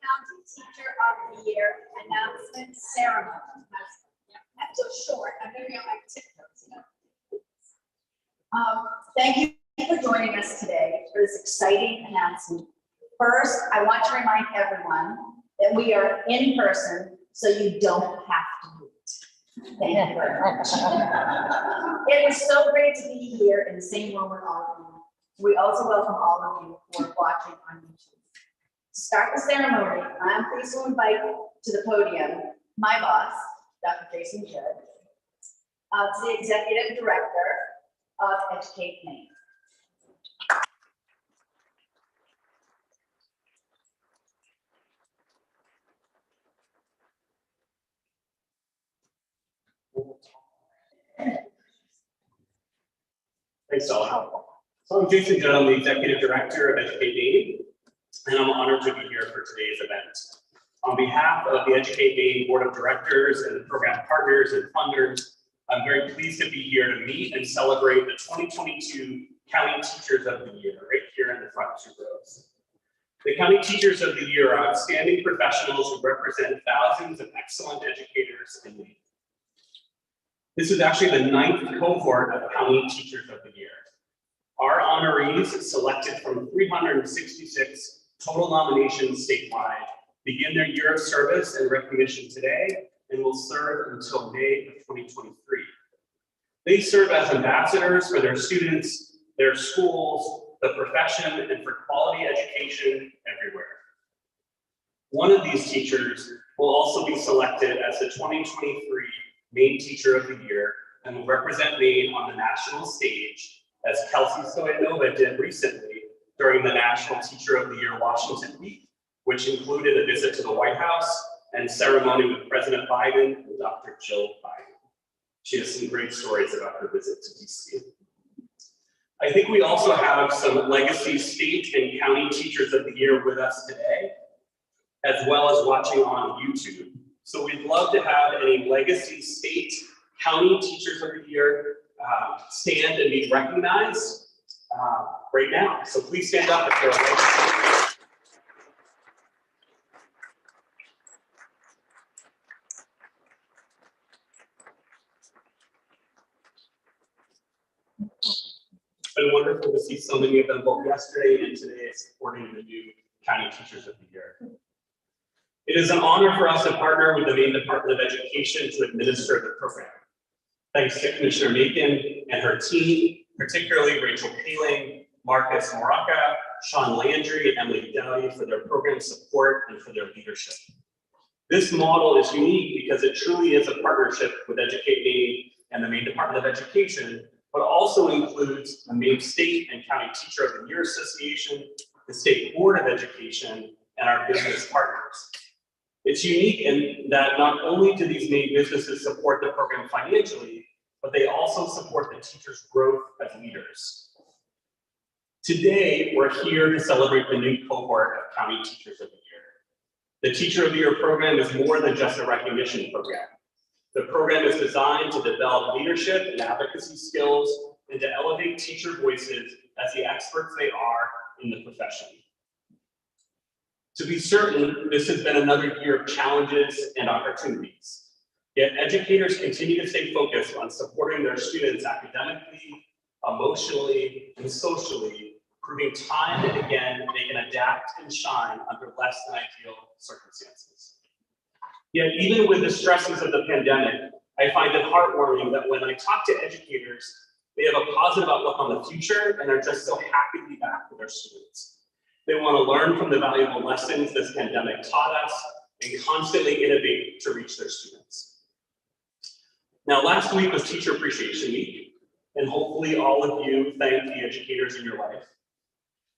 County Teacher of the Year announcement ceremony. That's so short. I'm going to be on my TikToks. Thank you for joining us today for this exciting announcement. First, I want to remind everyone that we are in person, so you don't have to meet. Thank you very much. It is so great to be here in the same room with all of you. We also welcome all of you who are watching on YouTube. To start the ceremony, I'm pleased to invite to the podium my boss, Dr. Jason Judd, the Executive Director of Educate Maine. Thanks, Ella. So I'm Jason Judd, I'm the Executive Director of Educate Maine, and I'm honored to be here for today's event. On behalf of the Educate Maine Board of Directors and program partners and funders, I'm very pleased to be here to meet and celebrate the 2022 County Teachers of the Year, right here in the front two rows. The County Teachers of the Year are outstanding professionals who represent thousands of excellent educators in Maine. This is actually the 9th cohort of County Teachers of the Year. Our honorees, selected from 366 total nominations statewide, begin their year of service and recognition today and will serve until May of 2023. They serve as ambassadors for their students, their schools, the profession, and for quality education everywhere. One of these teachers will also be selected as the 2023 Maine Teacher of the Year and will represent Maine on the national stage, as Kelsey Stoyanova did recently during the National Teacher of the Year Washington Week, which included a visit to the White House and ceremony with President Biden and Dr. Jill Biden. She has some great stories about her visit to DC. I think we also have some legacy state and county teachers of the year with us today, as well as watching on YouTube. So we'd love to have any legacy state county teachers of the year stand and be recognized right now. So please stand up if you're a legacy. It's been wonderful to see so many of them both yesterday and today supporting the new County Teachers of the Year. It is an honor for us to partner with the Maine Department of Education to administer the program. Thanks to Commissioner Macon and her team, particularly Rachel Paling, Marcus Moraca, Sean Landry, and Emily Dowdy for their program support and for their leadership. This model is unique because it truly is a partnership with Educate Maine and the Maine Department of Education, but also includes the Maine State and County Teacher of the Year Association, the State Board of Education, and our business partners. It's unique in that not only do these Maine businesses support the program financially, but they also support the teachers' growth as leaders. Today, we're here to celebrate the new cohort of County Teachers of the Year. The Teacher of the Year program is more than just a recognition program. The program is designed to develop leadership and advocacy skills and to elevate teacher voices as the experts they are in the profession. To be certain, this has been another year of challenges and opportunities. Yet educators continue to stay focused on supporting their students academically, emotionally, and socially, proving time and again they can adapt and shine under less than ideal circumstances. Yet even with the stresses of the pandemic, I find it heartwarming that when I talk to educators, they have a positive outlook on the future and are just so happy to be back with their students. They want to learn from the valuable lessons this pandemic taught us and constantly innovate to reach their students. Now, last week was Teacher Appreciation Week, and hopefully all of you thank the educators in your life.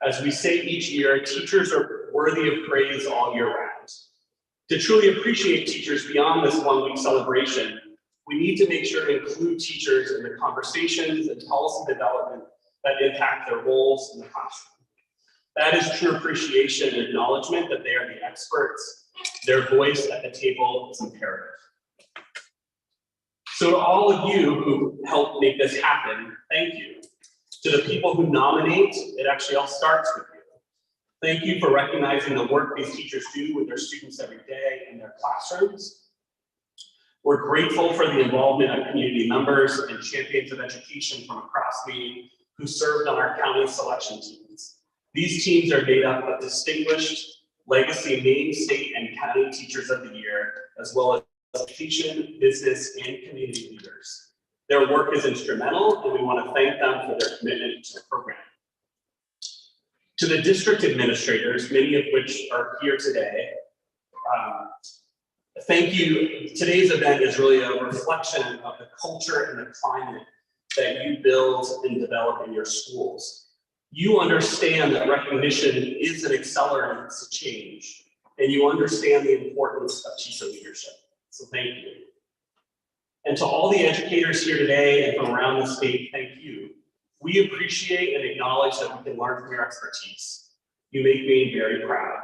As we say each year, teachers are worthy of praise all year round. To truly appreciate teachers beyond this one-week celebration, we need to make sure to include teachers in the conversations and policy development that impact their roles in the classroom. That is true appreciation and acknowledgement that they are the experts. Their voice at the table is imperative. So to all of you who helped make this happen, thank you. To the people who nominate, it actually all starts with you. Thank you for recognizing the work these teachers do with their students every day in their classrooms. We're grateful for the involvement of community members and champions of education from across Maine who served on our county selection teams. These teams are made up of distinguished legacy Maine, state, and county teachers of the year, as well as education, business, and community leaders. Their work is instrumental, and we want to thank them for their commitment to the program. To the district administrators, many of which are here today, thank you. Today's event is really a reflection of the culture and the climate that you build and develop in your schools. You understand that recognition is an accelerant to change, and you understand the importance of teacher leadership. So thank you. And to all the educators here today and from around the state, thank you. We appreciate and acknowledge that we can learn from your expertise. You make me very proud.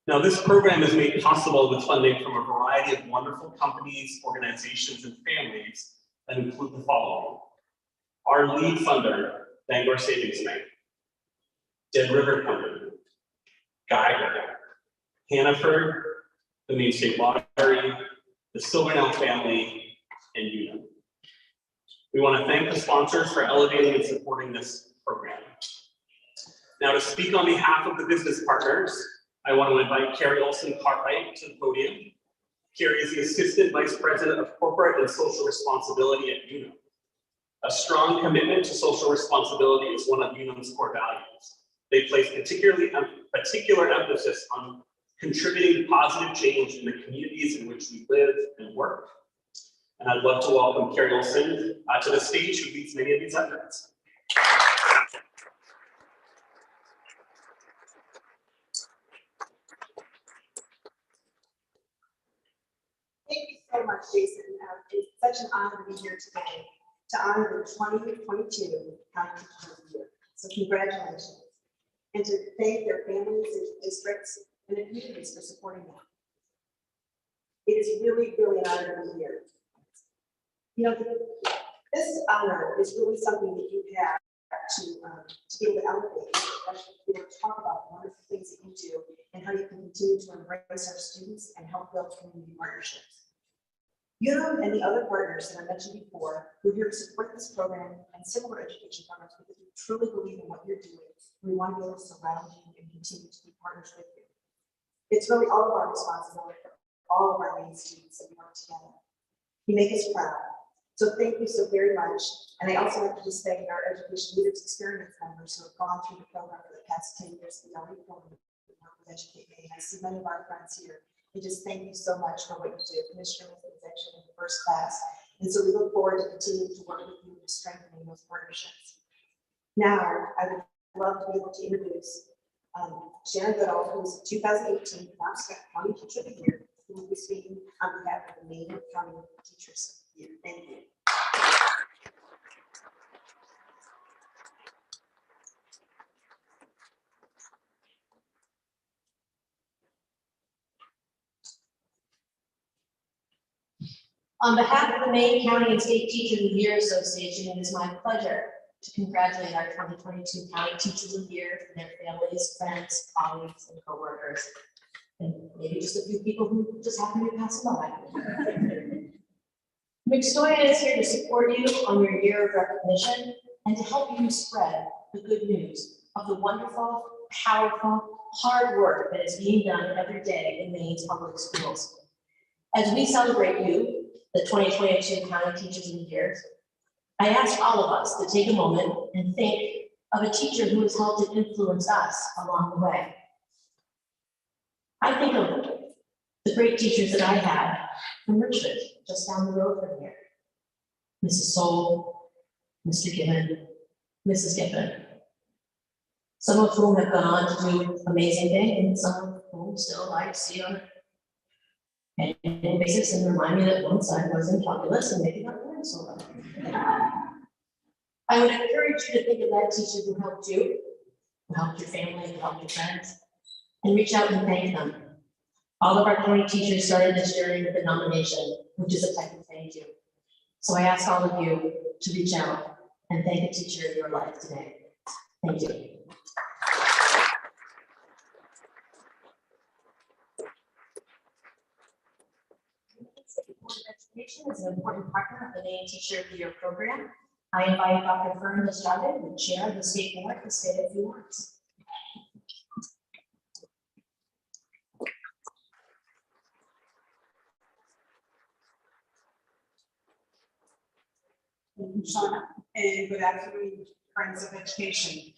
Now, this program is made possible with funding from a variety of wonderful companies, organizations, and families that include the following. Our lead funder, Bangor Savings Bank, Dead River Company, Geiger, Hannaford, the Maine State Lottery, the Silvernail family, and UNO. We want to thank the sponsors for elevating and supporting this program. Now, to speak on behalf of the business partners, I want to invite Carrie Olson-Cartwright to the podium. Carrie is the Assistant Vice President of Corporate and Social Responsibility at UNO. A strong commitment to social responsibility is one of UNO's core values. They place particular emphasis on contributing to positive change in the communities in which we live and work. And I'd love to welcome Carrie Olson to the stage, who leads many of these efforts. Thank you so much, Jason. It's such an honor to be here today to honor the 2022 County Teacher of the Year. So congratulations. And to thank their families and districts and the communities for supporting them. It is really, really an honor to be here. You know, this honor is really something that you have to be able to elevate, especially to be able to talk about the wonderful things that you do and how you can continue to embrace our students and help build community partnerships. You and the other partners that I mentioned before, we're here to support this program and similar education programs because we truly believe in what you're doing. We want to be able to surround you and continue to be partners with you. It's really all of our responsibility for all of our Maine students that we work together. You make us proud. So thank you so very much. And I also like to just thank our Education Leaders Experience members who have gone through the program for the past 10 years. We already work with Educate Maine. I see many of our friends here. And just thank you so much for what you do. Commissioner is actually in the first class. And so we look forward to continuing to work with you and strengthening those partnerships. Now, I would love to be able to introduce Sharon Goodall, who is 2018 Knox County Teacher of the Year, who will be speaking on behalf of the Maine County Teachers of the Year. Thank you. On behalf of the Maine County and State Teachers of the Year Association, it is my pleasure to congratulate our 2022 County Teachers of the Year and their families, friends, colleagues, and coworkers, and maybe just a few people who just happen to pass by. McStoyan is here to support you on your year of recognition and to help you spread the good news of the wonderful, powerful, hard work that is being done every day in Maine's public schools. As we celebrate you, the 2022 County Teachers of the Year, I ask all of us to take a moment and think of a teacher who has helped to influence us along the way. I think of the great teachers that I had from Richmond, just down the road from here. Mrs. Soul, Mr. Gibbon, Mrs. Gibbon. Some of whom have gone on to do amazing things, and some of whom still I see on an annual basis and remind me that once I was in calculus and maybe not learned so well. I would encourage you to think of that teacher who helped you, who helped your family, who helped your friends, and reach out and thank them. All of our county teachers started this journey with a nomination, which is a type of thank you. So I ask all of you to reach out and thank a teacher in your life today. Thank you. Board of Education is an important partner of the Maine Teacher of the Year program. I invite Dr. Fern Estrada, the chair of the state board, to say a few words. Thank you, Shauna, and good afternoon, friends of education.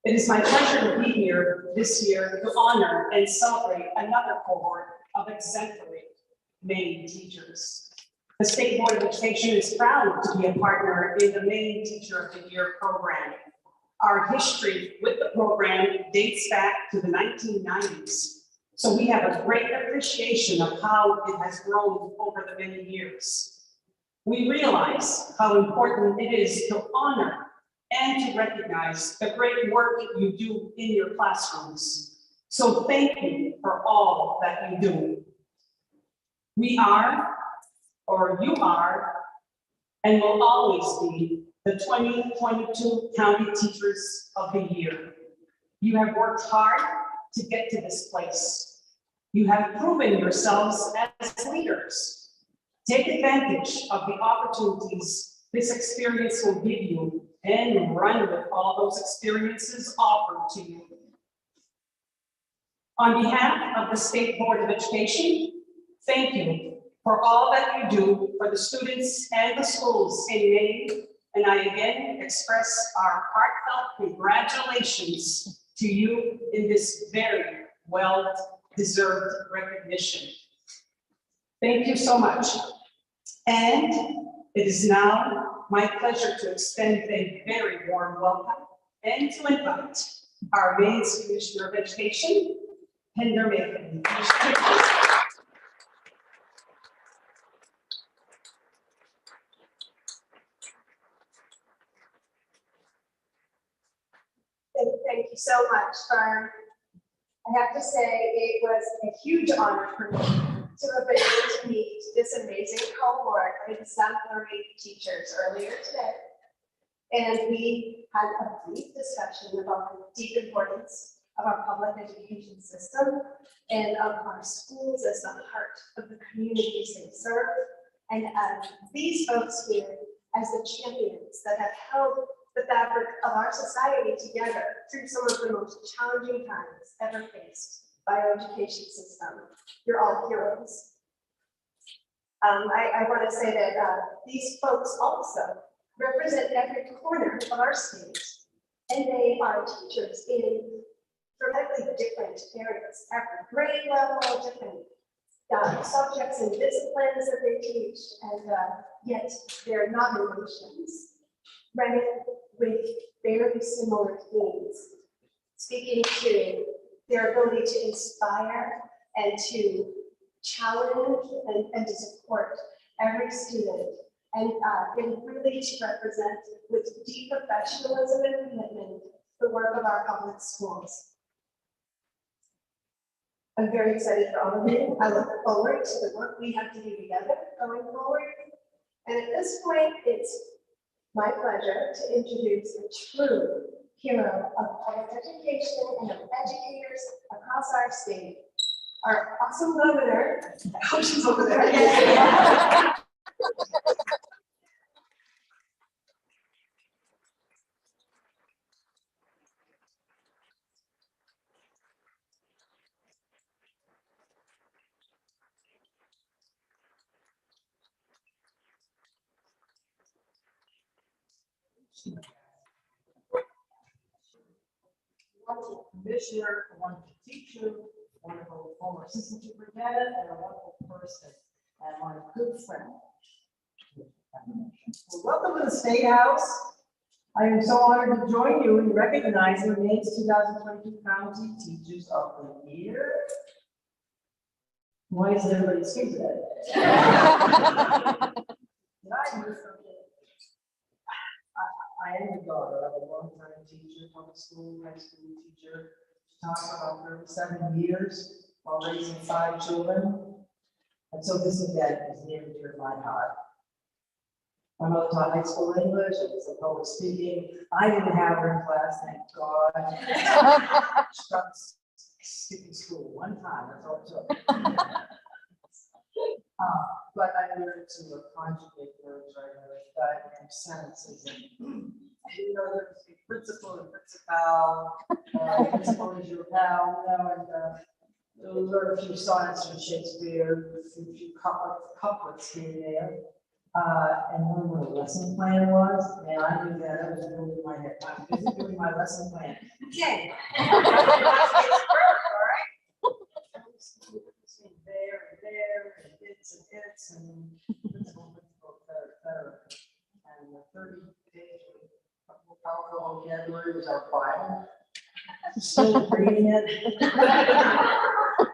It is my pleasure to be here this year to honor and celebrate another cohort of exemplary Maine teachers. The State Board of Education is proud to be a partner in the Maine Teacher of the Year program. Our history with the program dates back to the 1990s, so we have a great appreciation of how it has grown over the many years. We realize how important it is to honor and to recognize the great work you do in your classrooms. So thank you for all that you do. We are, or you are, and will always be the 2022 County Teachers of the Year. You have worked hard to get to this place. You have proven yourselves as leaders. Take advantage of the opportunities this experience will give you and run with all those experiences offered to you. On behalf of the State Board of Education, thank you for all that you do for the students and the schools in Maine. And I again express our heartfelt congratulations to you in this very well-deserved recognition. Thank you so much. And it is now my pleasure to extend a very warm welcome and to invite our Maine's Commissioner of Education, Hinder Macon. Thank you so much, Fern. I have to say, it was a huge honor for me to have been able to meet this amazing cohort of exemplary teachers earlier today. And we had a brief discussion about the deep importance of our public education system and of our schools as the heart of the communities they serve. And these folks here as the champions that have held the fabric of our society together through some of the most challenging times ever faced by our education system. You're all heroes. I want to say that these folks also represent every corner of our state, and they are teachers in dramatically different areas, every grade level, different subjects and disciplines that they teach, and yet their nominations run with very similar themes, speaking to their ability to inspire and to challenge and to support every student, and really to represent with deep professionalism and commitment the work of our public schools. I'm very excited for all of you. I look forward to the work we have to do together going forward. And at this point, it's my pleasure to introduce a true hero of public education and of educators across our state, our awesome governor. Oh, she's over there. Wonderful commissioner, a wonderful teacher, wonderful former assistant superintendent, and a wonderful person, and my good friend. Well, welcome to the State House. I am so honored to join you in recognizing Maine's 2022 County Teachers of the Year. Why is everybody scared today? Did I do something? I am the daughter of a longtime teacher, public school, high school teacher. Taught about 37 years while raising 5 children. And so this event is near and dear to my heart. My mother taught high school English, I was a public speaking. I didn't have her in class, thank God. She got skipping school one time, that's all it took. But I learned to conjugate verbs right away, diagram sentences, and you know, there's a principal and principal. Principal is your pal, you know, and learn a few sonnets from Shakespeare, a few couplets here and there. And learn what a lesson plan was. Man, I knew that. I was building my head. I was busy doing my lesson plan. Okay. All right. There and there, and it's, and principal, etc. And the 30-page powerful vocabulary was our Bible. Still reading it.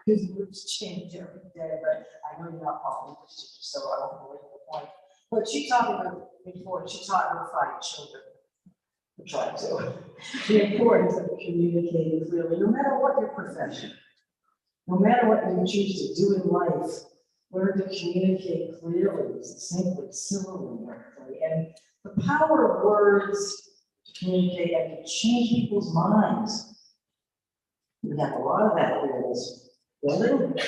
His words change every day, but I know you're not Paul English teacher, so I won't believe the point. But she taught me before, she taught her 5 children. I tried to. The importance of communicating clearly, no matter what your profession, no matter what you choose to do in life, learn to communicate clearly, succinctly, civilly, and the power of words to communicate and to change people's minds. We have a lot of that in this building,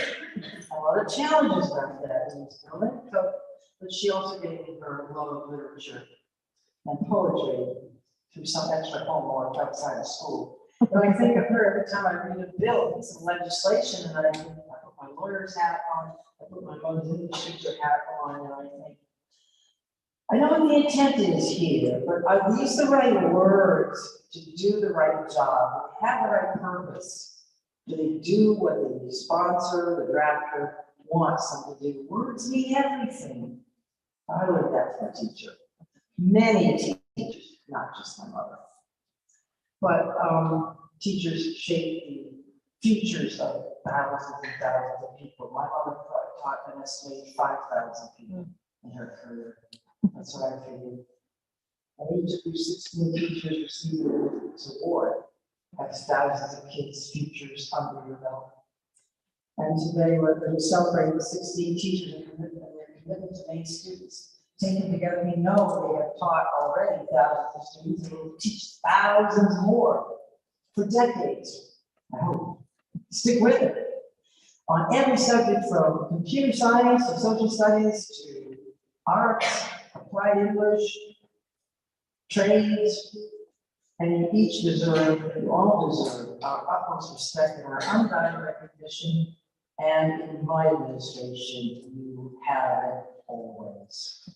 a lot of challenges about that in this building. But she also gave me her love of literature and poetry through some extra homework outside of school. But I think of her every time I read a bill, some legislation, and I put my lawyer's hat on, I put my mother's English teacher hat on, and I think, I know what the intent is here, but are these the right words to do the right job, have the right purpose? Do they do what the sponsor, the drafter wants them to do? Words mean everything. I learned that from a teacher. Many teachers, not just my mother. But teachers shape the futures of thousands and thousands of people. My mother taught an estimated 5,000 people in her career. That's what I figured. At age of 16 teachers received this award. That's thousands of kids' futures under your belt. And today we're celebrating 16 teachers and their commitment to Maine students. Taken together, we know they have taught already thousands of students and will teach thousands more for decades. I hope. Stick with it. On every subject from computer science to social studies to arts, applied English, trades, and you each deserve, you all deserve our utmost respect and our undying recognition. And in my administration, you have it always.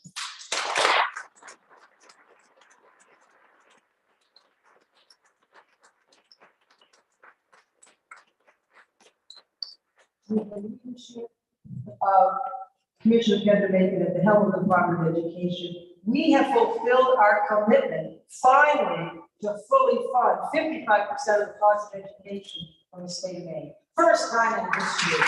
With the leadership of Commissioner Kendra Bacon at the helm of the Department of Education, we have fulfilled our commitment finally to fully fund 55% of the cost of education from the state of Maine. First time in history.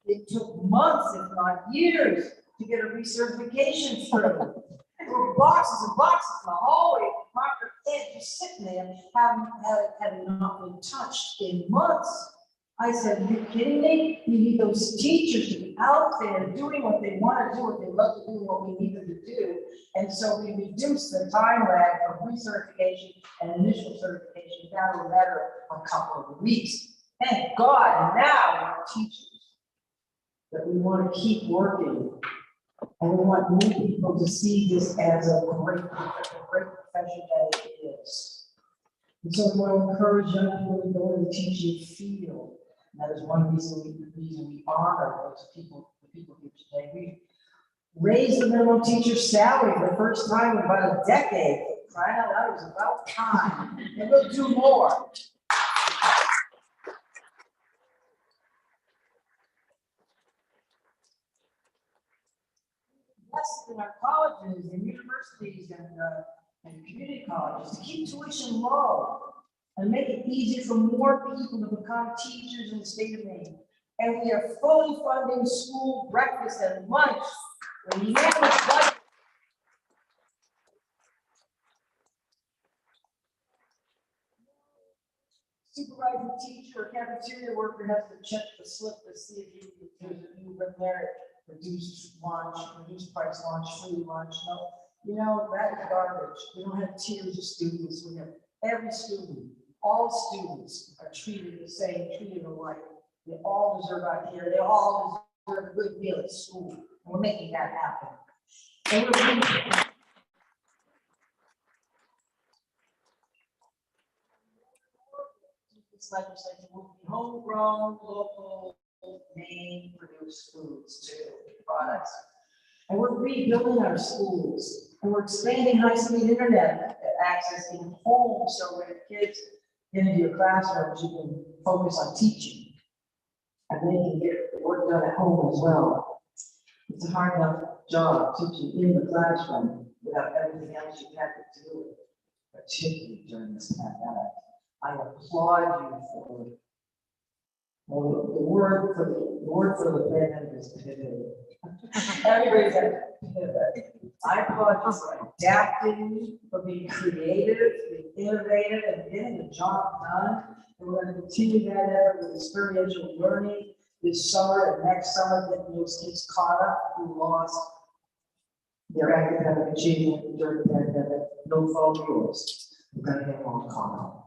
It took months, if not years, to get a recertification through. There were boxes and boxes in the hallway, marker ed just sitting there, having not been touched in months. I said, are you kidding me? We need those teachers to be out there doing what they want to do, what they love to do, what we need them to do. And so we reduced the time lag from recertification and initial certification down to a matter of a couple of weeks. Thank God, now we're teachers that we want to keep working. And we want new people to see this as a great profession that it is. And so we want to encourage young people to go into the teaching field. And that is one reason we honor those people, the people here today. We raised the minimum teacher salary for the first time in about a decade. Crying out loud, it was about time. And we'll do more. in our colleges and universities and community colleges to keep tuition low and make it easier for more people to become teachers in the state of Maine. And we are fully funding school breakfast and lunch. Unanimous budget. Supervising teacher or cafeteria worker has to check the slip to see if you merit reduced lunch, reduced price lunch, free lunch. No, you know, that's garbage. We don't have tiers of students. We have every student. All students are treated the same, treated alike. They all deserve our care. They all deserve a good meal at school. And we're making that happen. And we're this legislation will be homegrown, local, Maine produced foods too, products. And we're rebuilding our schools, and we're expanding high-speed internet access in homes, so when kids get into your classrooms, you can focus on teaching. And they can get the work done at home as well. It's a hard enough job teaching in the classroom without everything else you have to do, particularly during this pandemic. I applaud you for it. Well, the word for the pandemic is pivot. Everybody's got to pivot. I applaud you for adapting, for being creative, being innovative, and getting the job done. And we're going to continue that effort with experiential learning this summer and next summer, getting those kids caught up who lost their academic achievement during the pandemic. No fault yours. We're going to get them all caught up.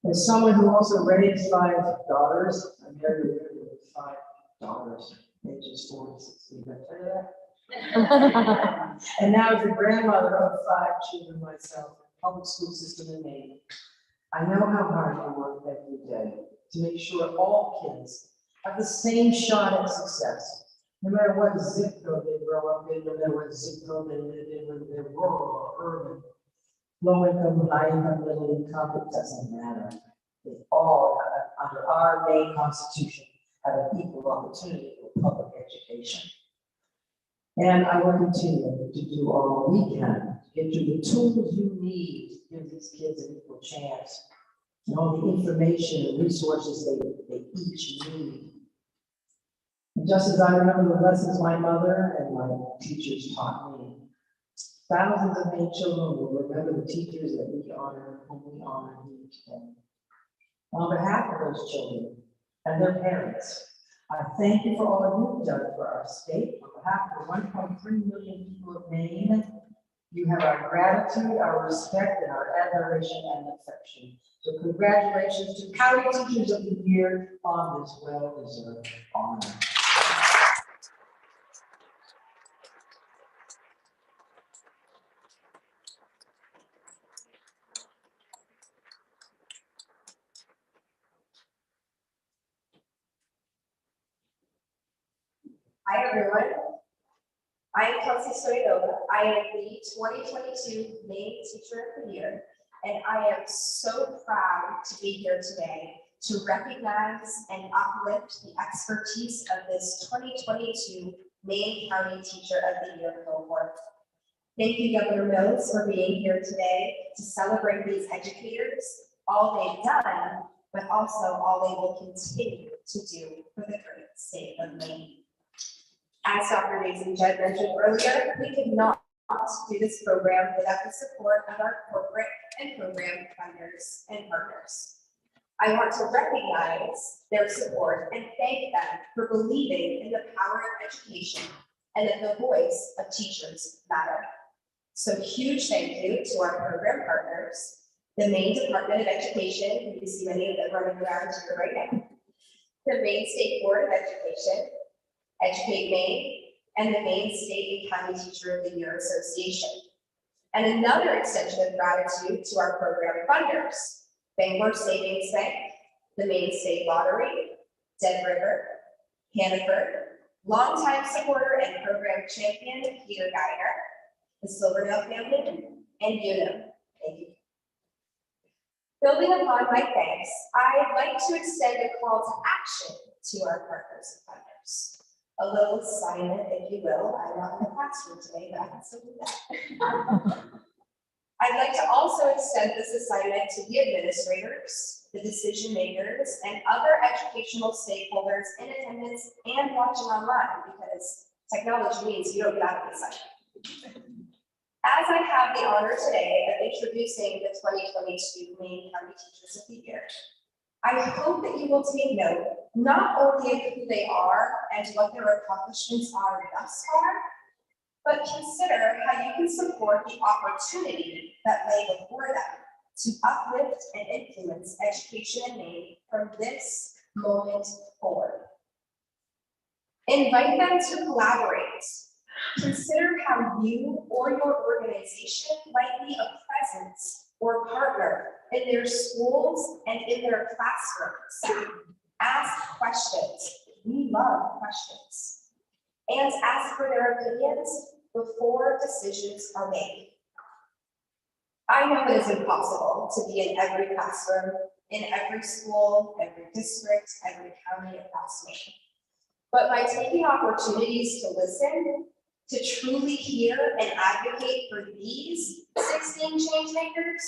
As someone who also raised 5 daughters, I'm married with 5 daughters, ages 4 to 16. Did I tell you that? And now as the grandmother of 5 children myself, public school system in Maine, I know how hard you work every day to make sure all kids have the same shot at success. No matter what zip code they grow up in, no matter what zip code they live in, whether they're rural or urban. Low income, high income, middle income, it doesn't matter. They all, under our Maine Constitution, have an equal opportunity for public education. And I will continue to do all we can to get you the tools you need to give these kids an equal chance, and all the information and resources they each need. And just as I remember the lessons my mother and my teachers taught me, thousands of Maine children will remember the teachers that we honor, whom we honor each day. On behalf of those children and their parents, I thank you for all you've done for our state. On behalf of the 1.3 million people of Maine, you have our gratitude, our respect, and our admiration and affection. So congratulations to County Teachers of the Year on this well-deserved honor. Hi, everyone. I am Kelsey Soyova. I am the 2022 Maine Teacher of the Year, and I am so proud to be here today to recognize and uplift the expertise of this 2022 Maine County Teacher of the Year cohort. Thank you, Governor Mills, for being here today to celebrate these educators, all they've done, but also all they will continue to do for the great state of Maine. As Dr. Mason Judd mentioned earlier, we could not do this program without the support of our corporate and program funders and partners. I want to recognize their support and thank them for believing in the power of education and that the voice of teachers matter. So huge thank you to our program partners, the Maine Department of Education, you can see many of them running around here right now, the Maine State Board of Education, Educate Maine, and the Maine State and County Teacher of the Year Association. And another extension of gratitude to our program funders, Bangor Savings Bank, the Maine State Lottery, Dead River, Hannaford, longtime supporter and program champion Peter Geiger, the Silverdale family, and Unum. Thank you. Building upon my thanks, I'd like to extend a call to action to our partners and funders. a little assignment, if you will. I'm not in the classroom today, but I can still do that. I'd like to also extend this assignment to the administrators, the decision makers, and other educational stakeholders in attendance and watching online, because technology means you don't get out of the assignment. As I have the honor today of introducing the 2022 Maine County Teachers of the Year, I hope that you will take note not only of who they are and what their accomplishments are thus far, but consider how you can support the opportunity that lay before them to uplift and influence education in Maine from this moment forward. Invite them to collaborate. Consider how you or your organization might be a presence or partner in their schools and in their classrooms. Ask questions. We love questions. And ask for their opinions before decisions are made. I know it is impossible to be in every classroom, in every school, every district, every county across Maine. But by taking opportunities to listen, to truly hear and advocate for these 16 change makers,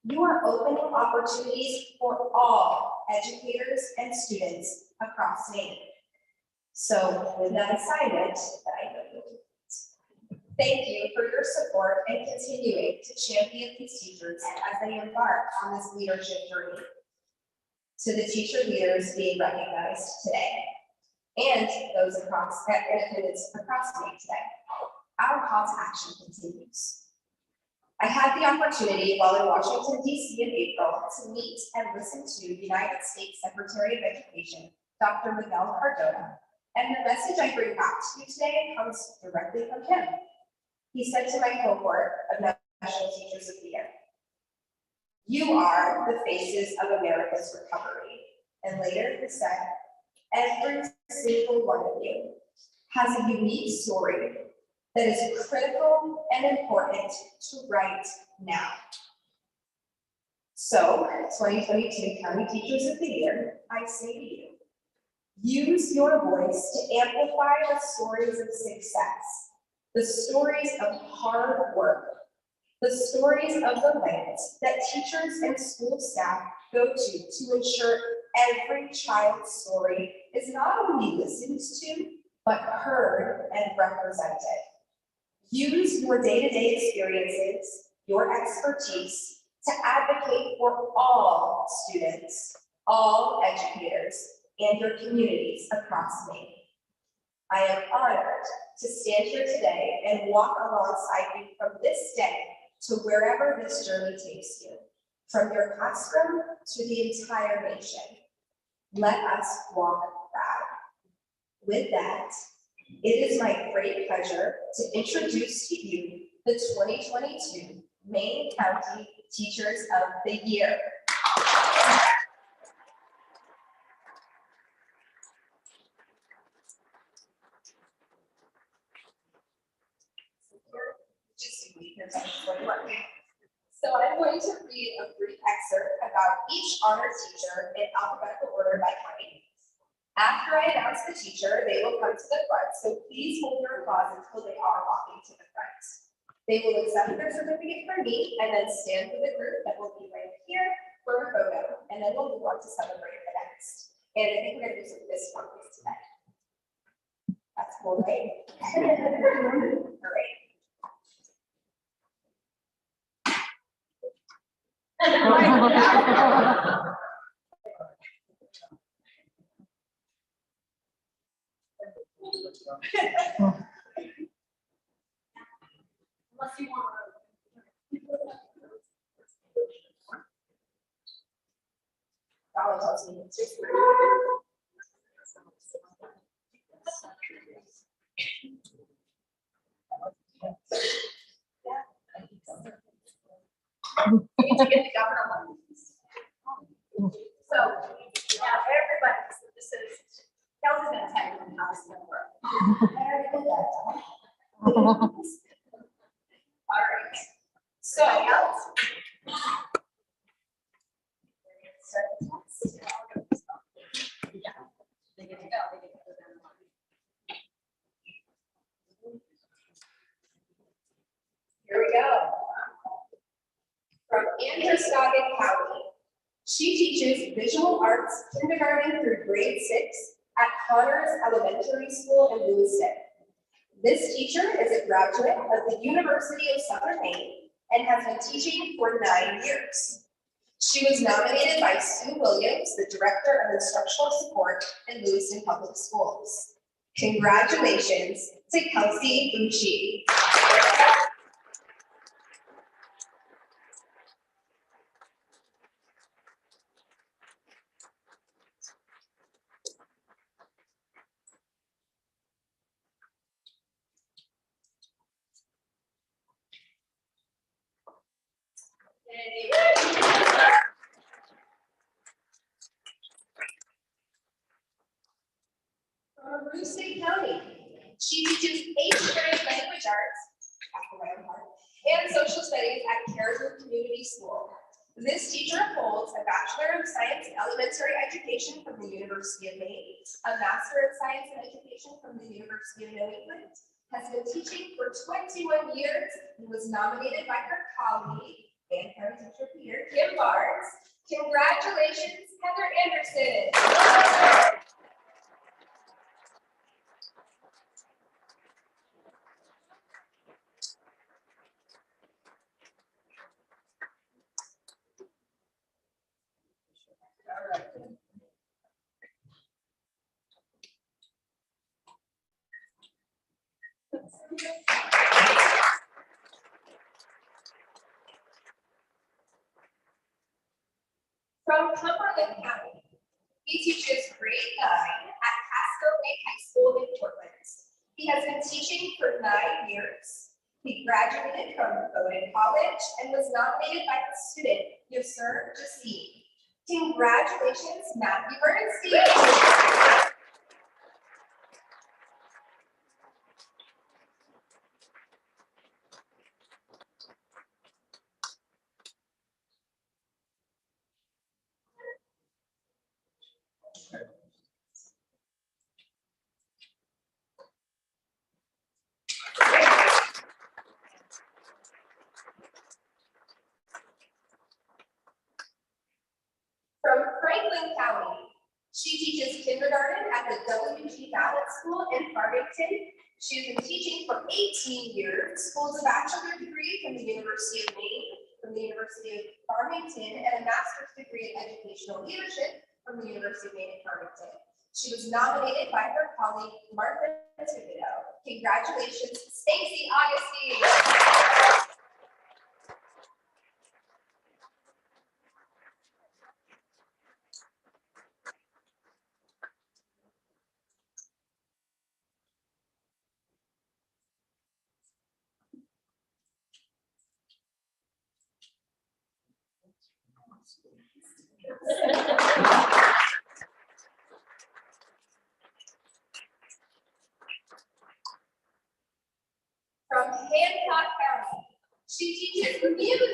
you are opening opportunities for all educators and students across Maine. So with that assignment that I know you'll do, thank you for your support and continuing to champion these teachers as they embark on this leadership journey. To the teacher leaders being recognized today, and those across in attendance across Maine today, our call to action continues. I had the opportunity while in Washington, D.C. in April to meet and listen to United States Secretary of Education, Dr. Miguel Cardona, and the message I bring back to you today comes directly from him. He said to my cohort of National Teachers of the Year, "You are the faces of America's recovery." And later he said, "Every single one of you has a unique story that is critical and important to write now." So, 2022 County Teachers of the Year, I say to you, use your voice to amplify the stories of success, the stories of hard work, the stories of the lengths that teachers and school staff go to ensure every child's story is not only listened to, but heard and represented. Use your day-to-day experiences, your expertise to advocate for all students, all educators, and your communities across Maine. I am honored to stand here today and walk alongside you from this day to wherever this journey takes you, from your classroom to the entire nation. Let us walk proud. With that, it is my great pleasure to introduce to you the 2022 Maine County Teachers of the Year. So I'm going to read a brief excerpt about each honored teacher in alphabetical order by county. After I announce the teacher, they will come to the front, so please hold your applause until they are walking to the front. They will accept their certificate from me and then stand for the group that will be right here for a photo, and then we'll move on to celebrate the next. And I think we're going to do some fist bumps today. That's cool, right? All right. Unless you want Dollar tells me it's just we need to get the governor one. So, now everybody, so this is, Kelsey's gonna tell you how this is gonna work. All right. So, else. Start the test. Yeah. They get to go. They get to go down the line. teaches visual arts kindergarten through grade 6 at Connors Elementary School in Lewiston. This teacher is a graduate of the University of Southern Maine and has been teaching for 9 years. She was nominated by Sue Williams, the Director of Instructional Support in Lewiston Public Schools. Congratulations to Kelsey Bucci. From Brewster County, she teaches 8th grade language arts, after my own heart, and social studies at Caribou Community School. This teacher holds a Bachelor of Science in Elementary Education from the University of Maine, a Master of Science in Education from the University of New England, has been teaching for 21 years, and was nominated by her colleague and parent teacher Peter, Kim Barnes. Congratulations, Heather Anderson. From Cumberland County, he teaches grade 9 at Pasco Lake High School in Portland. He has been teaching for 9 years. He graduated from Bowdoin College and was nominated by the student Yusur Jassim. Congratulations, Matthew Bernstein. From Franklin County, she teaches kindergarten at the W.G. Ballot School in Farmington. She has been teaching for 18 years, holds a bachelor's degree from the University of Maine, from the University of Farmington, and a master's degree in educational leadership from the University of Maine in Farmington. She was nominated by her colleague, Martha Thibodeau. Congratulations, Stacey Augustine. From Hancock County, she teaches music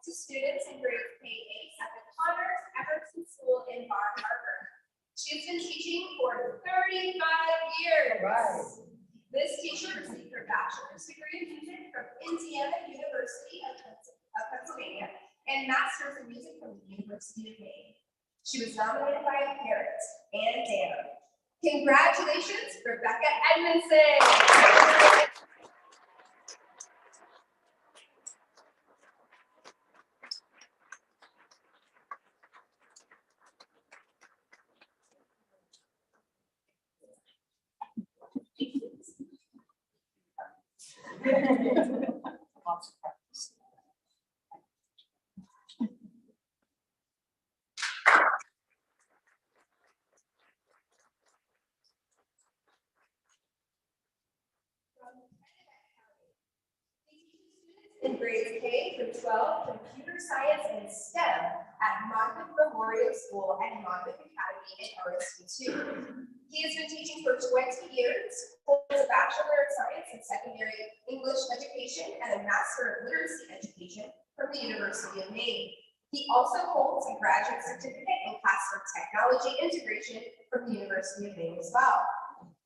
to students in grades K-8 at the Connors Everson School in Bar Harbor. She has been teaching for 35 years. Right. This teacher received her bachelor's degree in music from Indiana University of Pennsylvania and master's in music from the University of Maine. She was nominated by a parent, Ann Dana. Congratulations, Rebecca Edmondson. Lots of practice. In grades K through 12, computer science and STEM at Monmouth Memorial School and Monmouth Academy in RSU2. He has been teaching for 20 years, holds a Bachelor of Science in Secondary English Education and a Master of Literacy Education from the University of Maine. He also holds a graduate certificate in classroom technology integration from the University of Maine as well.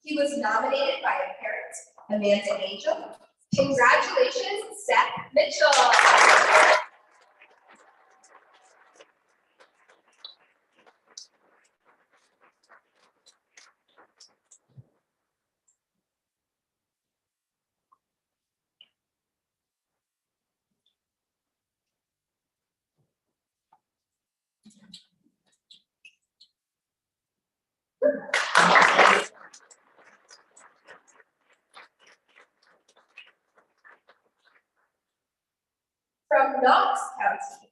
He was nominated by a parent, Amanda Angel. Congratulations, Seth Mitchell. From Knox County,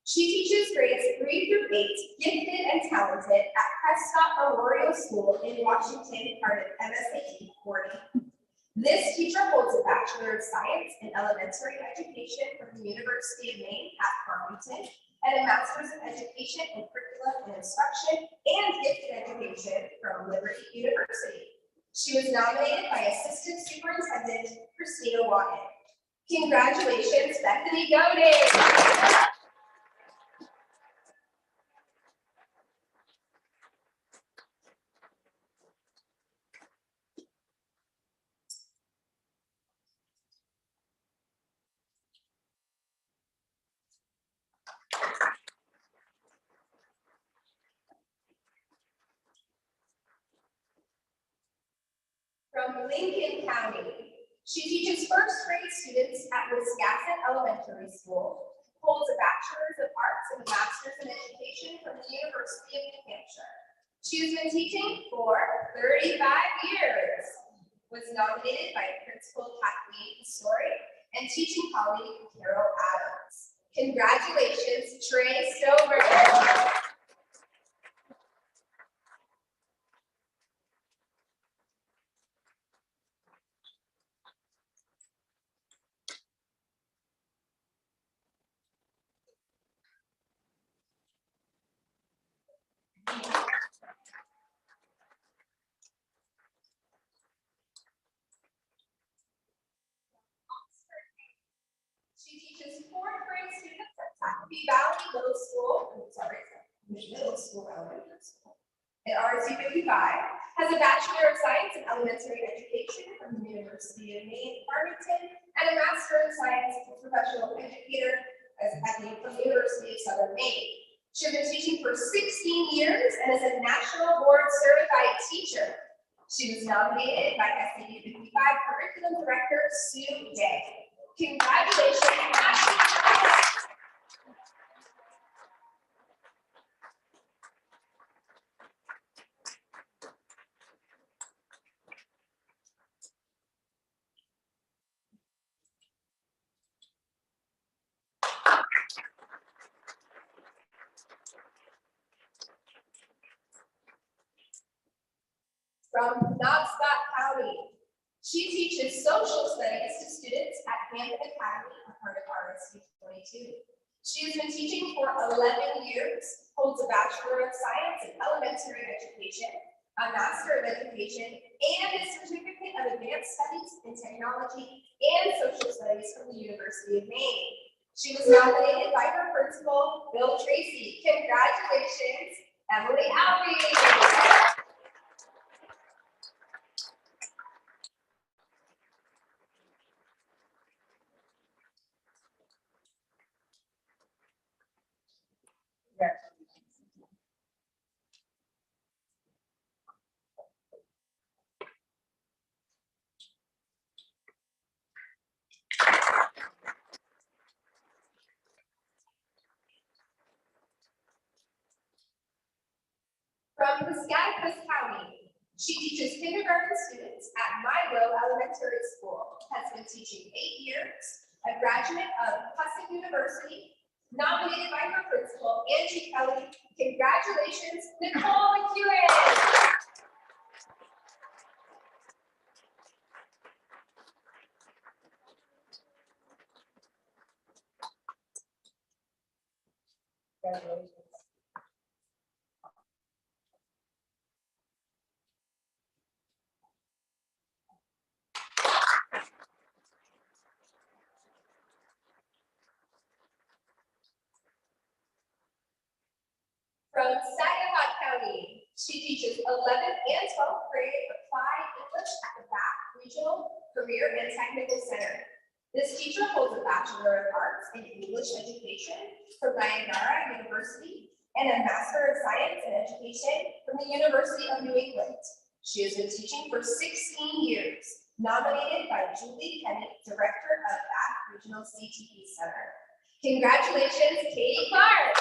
she teaches grades 3 through 8, gifted and talented at Prescott Memorial School in Washington, part of MSAT 40. This teacher holds a Bachelor of Science in Elementary Education from the University of Maine at Farmington and a Master's of Education in Curriculum and Instruction and Gifted Education from Liberty University. She was nominated by Assistant Superintendent Christina Watton. Congratulations, Bethany Godin. From Lincoln County, she teaches first grade students at Wiscasset Elementary School, holds a Bachelor's of Arts and a Master's in Education from the University of New Hampshire. She has been teaching for 35 years, was nominated by Principal Kathleen Story and teaching colleague Carol Adams. Congratulations, Trey Stover. She teaches fourth grade students at Tackabee Valley Middle School, Middle School Elementary School, at RSU 55, has a Bachelor of Science in Elementary Education from the University of Maine, Farmington, and a Master of Science as a Professional Educator from the University of Southern Maine. She has been teaching for 16 years and is a National Board Certified Teacher. She was nominated by SAU 55 Curriculum Director Sue Day. Congratulations, Ashley. From Knoxville County, she teaches social studies to students at Hampton Academy, a part of RSU 22. She has been teaching for 11 years, holds a Bachelor of Science in Elementary Education, a Master of Education, and a Certificate of Advanced Studies in Technology and Social Studies from the University of Maine. She was nominated by her principal, Bill Tracy. Congratulations, Emily Albee. From Piscataquis County, she teaches kindergarten students at Milo Elementary School, has been teaching 8 years, a graduate of Husson University, nominated by her principal, Angie Kelly. Congratulations, Nicole McEwen. Congratulations. From Saginaw County, she teaches 11th and 12th grade applied English at the Bath Regional Career and Technical Center. This teacher holds a Bachelor of Arts in English Education from Niagara University and a Master of Science in Education from the University of New England. She has been teaching for 16 years, nominated by Julie Kenny, Director of Bath Regional CTE Center. Congratulations, Katie Clark.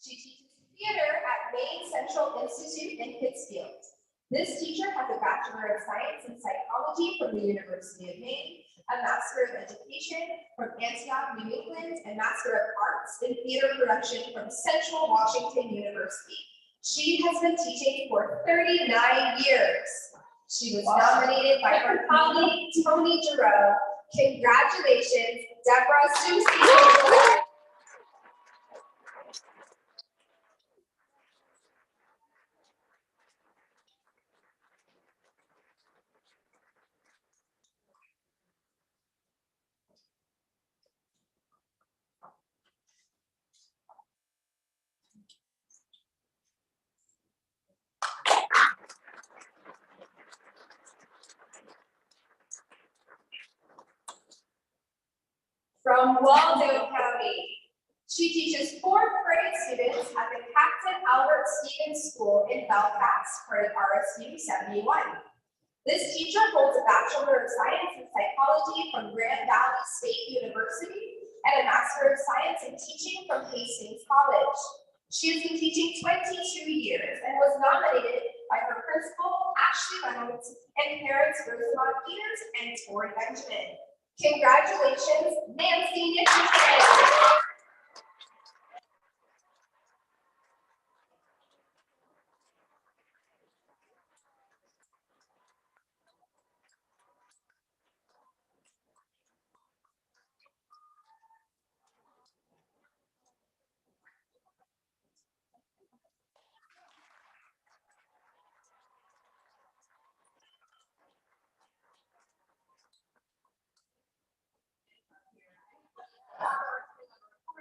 She teaches theater at Maine Central Institute in Pittsfield. This teacher has a Bachelor of Science in Psychology from the University of Maine, a Master of Education from Antioch, New England, and Master of Arts in Theater Production from Central Washington University. She has been teaching for 39 years. She was nominated by her colleague, Tony Giroux. Congratulations, Deborah Susi. From Waldo County. She teaches fourth grade students at the Captain Albert Stevens School in Belfast for an RSU 71. This teacher holds a Bachelor of Science in Psychology from Grand Valley State University and a Master of Science in Teaching from Hastings College. She has been teaching 22 years and was nominated by her principal, Ashley Reynolds, and parents Rosamond Peters and Tori Benjamin. Congratulations, Nancy Nicholson.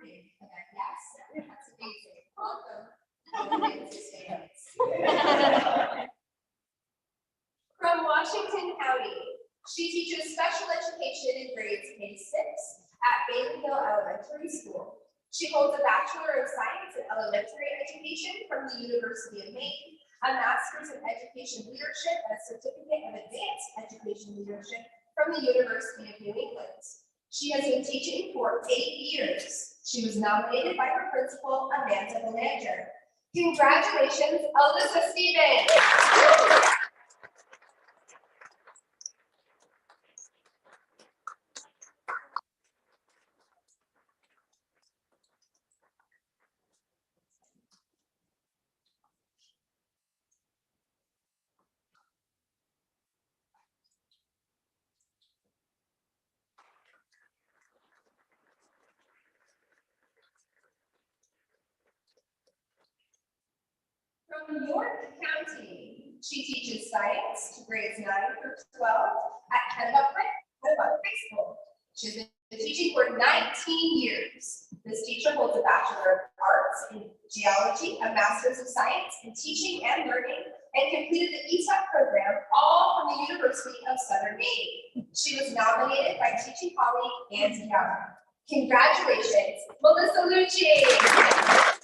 Yes, that's amazing. Welcome. From Washington County, she teaches special education in grades K-6 at Bailey Hill Elementary School. She holds a Bachelor of Science in Elementary Education from the University of Maine, a Master's in Education Leadership and a Certificate of Advanced Education Leadership from the University of New England. She has been teaching for 8 years. She was nominated by her principal, Amanda Belanger. Congratulations, Alyssa Stevens. From York County, she teaches science to grades 9 through 12 at Kennebuck High School. She's been teaching for 19 years. This teacher holds a Bachelor of Arts in Geology, a Master's of Science in Teaching and Learning, and completed the ESOP program, all from the University of Southern Maine. She was nominated by teaching colleague Andy Young. Congratulations, Melissa Lucci.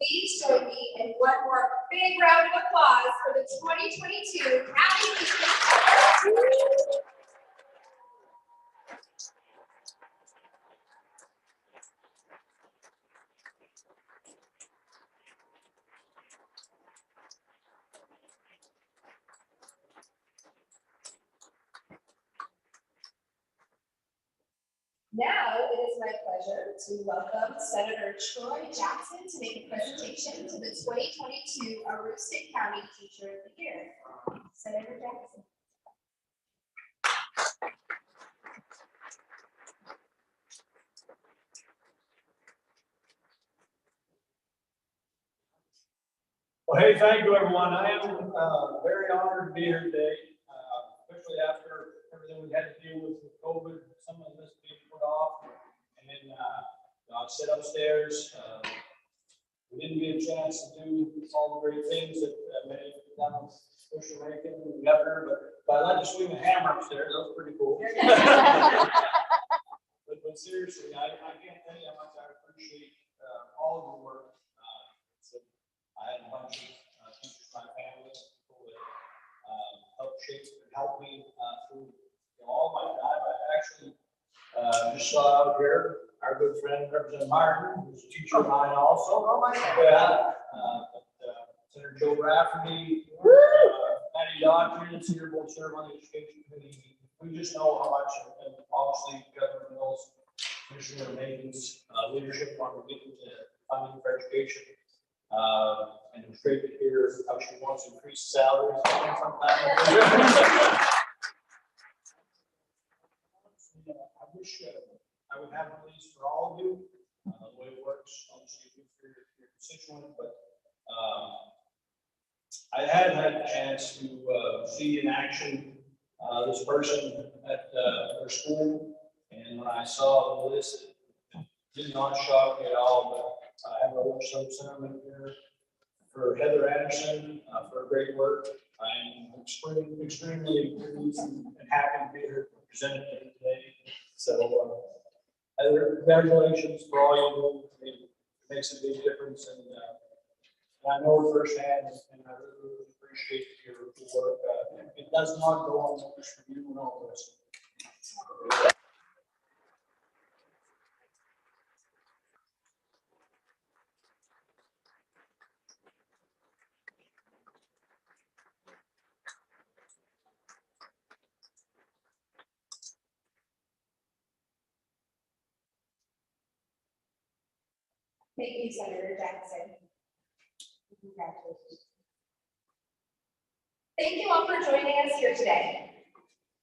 Please join me in one more big round of applause for the 2022 County Teachers. Now it is my pleasure to welcome Senator Troy Jackson to make a presentation to the 2022 Aroostook County Teacher of the Year. Senator Jackson. Well, hey, thank you, everyone. I am very honored to be here today, especially after everything we had to deal with COVID, some of this being put off. And then I sit upstairs we didn't get a chance to do all the great things that many of them, especially Rankin and the governor, but I let you swing the hammer upstairs. That was pretty cool. But seriously, I can't tell you how much I appreciate all of your work. I had a bunch of teachers, my family, people that helped shape and help me through all my time. I actually just saw out here our good friend Representative Martin, who's a teacher of mine also. Oh my God. Yeah. Senator Joe Rafferty, Matty Dodge, here both serve on the education committee. We just know how much, and obviously Governor Mills, Commissioner Maine's leadership on getting the funding for education. And it's great to hear how she wants to increase salaries sometime. I wish I would have one of these for all of you. The way it works, obviously, good for your constituent, but I had had a chance to see in action this person at their school, and when I saw the list, it did not shock me at all. But I have a little sentiment here for Heather Anderson for her great work. I'm extremely pleased and happy to be here representative today. So, Heather, congratulations for all you do. It makes a big difference, and I know firsthand, and I really appreciate your work. It does not go unnoticed for you and all of us. Thank you, Senator Jackson. Congratulations. Thank you all for joining us here today.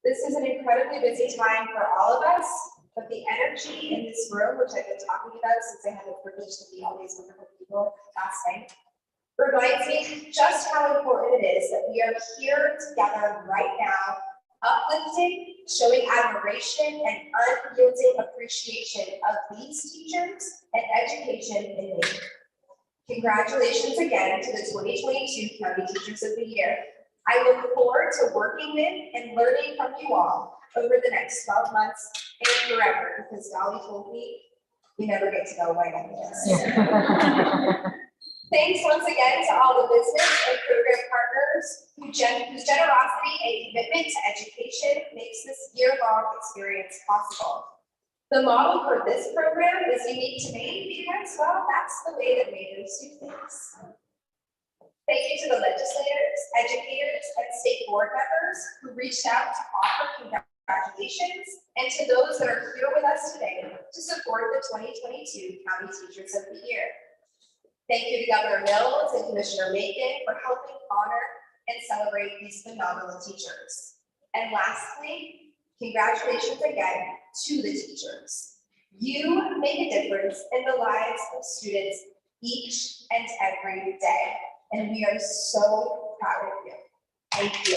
This is an incredibly busy time for all of us, but the energy in this room, which I've been talking about since I had the privilege to be all these wonderful people last night, reminds me just how important it is that we are here together right now, uplifting, showing admiration and unyielding appreciation of these teachers and education in Maine. Congratulations again to the 2022 County Teachers of the Year. I look forward to working with and learning from you all over the next 12 months and forever, because Dolly told me we never get to go away after this. Thanks once again to all the business and program partners whose generosity and commitment to education makes this year-long experience possible. The model for this program is unique to Maine because, well, that's the way that Mainers do things. Thank you to the legislators, educators, and state board members who reached out to offer congratulations, and to those that are here with us today to support the 2022 County Teachers of the Year. Thank you to Governor Mills and Commissioner Macon for helping honor and celebrate these phenomenal teachers. And lastly, congratulations again to the teachers. You make a difference in the lives of students each and every day, and we are so proud of you. Thank you.